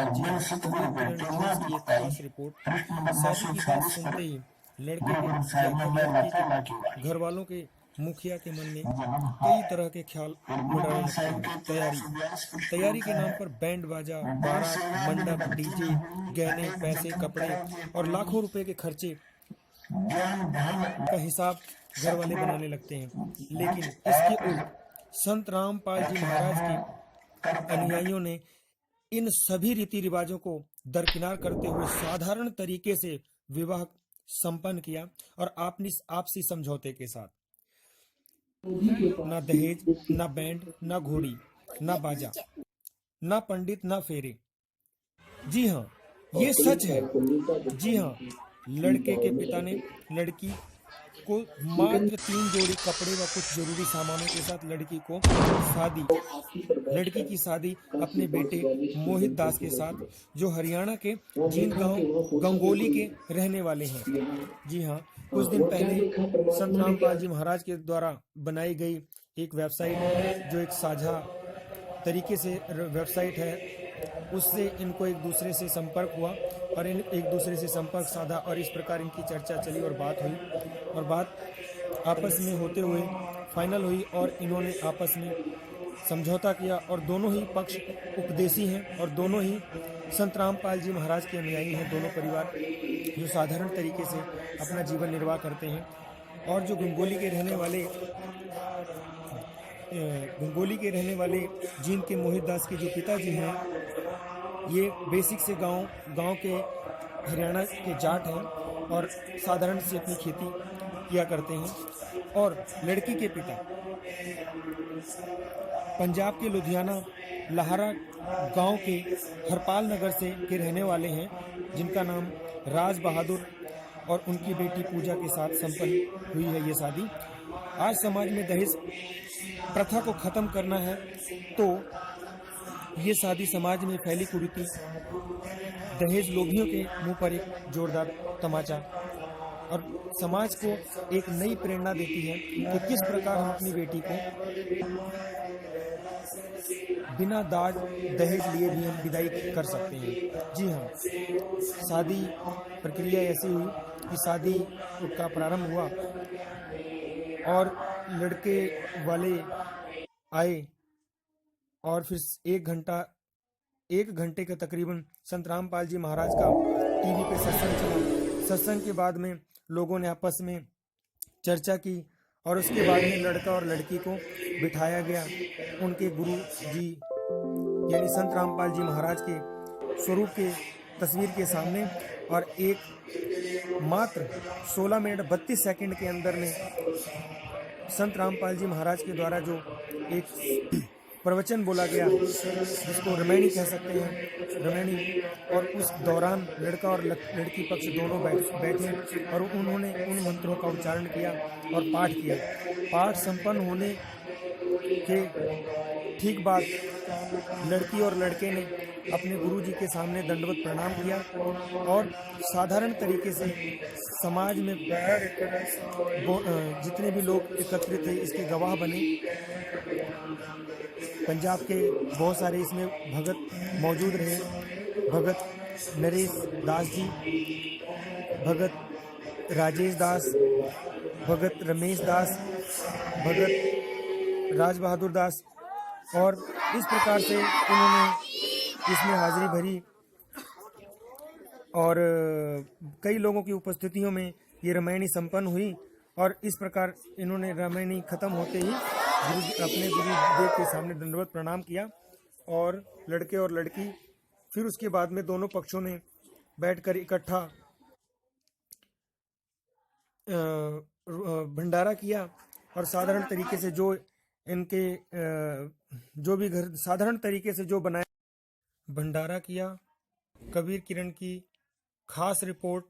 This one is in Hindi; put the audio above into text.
जी हाँ, कबीर किरण न्यूज़ की एक खास रिपोर्ट। शादी की बात सुनते ही लड़के के या फिर लड़की के घर वालों के मुखिया के मन में कई तरह के ख्याल मंडराने लगते हैं। तैयारी के नाम पर बैंड बाजा, बारात, मंडप, डीजे, गहने, पैसे, कपड़े और लाखों रुपए के खर्चे का हिसाब घर वाले बनाने लगते हैं। लेकिन इसके उल्ट संत रामपाल जी महाराज के अनुयायियों ने इन सभी रीति रिवाजों को दरकिनार करते हुए साधारण तरीके से विवाह संपन्न किया और आपसी समझौते के साथ। ना दहेज, ना बैंड, ना घोड़ी, ना बाजा, ना पंडित, ना फेरे। जी हाँ, ये सच है। जी हाँ, लड़के के पिता ने लड़की को मात्र 3 जोड़ी कपड़े व कुछ जरूरी सामानों के साथ लड़की की शादी अपने बेटे मोहित दास के साथ, जो हरियाणा के जींद गांव गंगोली के रहने वाले हैं। जी हाँ, कुछ दिन पहले संत रामपाल जी महाराज के द्वारा बनाई गई एक वेबसाइट, जो एक साझा तरीके से वेबसाइट है, उससे इनको एक दूसरे से संपर्क हुआ और इन एक दूसरे से संपर्क साधा और इस प्रकार इनकी चर्चा चली और बात हुई और बात आपस में होते हुए फाइनल हुई और इन्होंने आपस में समझौता किया और दोनों ही पक्ष उपदेशी हैं और दोनों ही संत रामपाल जी महाराज के अनुयायी हैं। दोनों परिवार जो साधारण तरीके से अपना जीवन निर्वाह करते हैं और जो गंगोली के रहने वाले जींद के मोहित दास के जो पिताजी हैं, ये बेसिक से गांव के हरियाणा के जाट हैं और साधारण से अपनी खेती किया करते हैं। और लड़की के पिता पंजाब के लुधियाना लाहरा गांव के हरपाल नगर के रहने वाले हैं, जिनका नाम राज बहादुर और उनकी बेटी पूजा के साथ संपन्न हुई है ये शादी। आज समाज में दहेज प्रथा को खत्म करना है तो ये शादी समाज में फैली कुरीति दहेज लोभियों के मुंह पर एक जोरदार तमाचा और समाज को एक नई प्रेरणा देती है कि किस प्रकार हम अपनी बेटी को बिना दाज दहेज लिए भी हम विदाई कर सकते हैं। जी हाँ, शादी प्रक्रिया ऐसी हुई कि शादी का प्रारंभ हुआ और लड़के वाले आए और फिर एक घंटे का तकरीबन संत रामपाल जी महाराज का टीवी पे सत्संग चला। सत्संग के बाद में लोगों ने आपस में चर्चा की और उसके बाद में लड़का और लड़की को बिठाया गया उनके गुरु जी यानी संत रामपाल जी महाराज के स्वरूप के तस्वीर के सामने और एक मात्र 16 मिनट 32 सेकंड के अंदर में संत रामपाल जी महाराज के द्वारा जो एक प्रवचन बोला गया, जिसको रमैनी कह सकते हैं, रमैनी, और उस दौरान लड़का और लड़की पक्ष दोनों बैठे और उन्होंने उन मंत्रों का उच्चारण किया और पाठ किया। पाठ संपन्न होने के ठीक बाद लड़की और लड़के ने अपने गुरु जी के सामने दंडवत प्रणाम किया और साधारण तरीके से समाज में जितने भी लोग एकत्रित थे इसके गवाह बने। पंजाब के बहुत सारे इसमें भगत मौजूद रहे, भगत नरेश दास जी, भगत राजेश दास, भगत रमेश दास, भगत राज बहादुर दास, और इस प्रकार से इन्होंने इसमें हाजिरी भरी और कई लोगों की उपस्थितियों में ये रामायणी संपन्न हुई और इस प्रकार इन्होंने रामायणी खत्म होते ही अपने गुरुदेव के सामने दंडवत प्रणाम किया और लड़के और लड़की फिर उसके बाद में दोनों पक्षों ने बैठकर इकट्ठा भंडारा किया और साधारण तरीके से जो भी घर साधारण तरीके से जो बनाया भंडारा किया। कबीर किरण की खास रिपोर्ट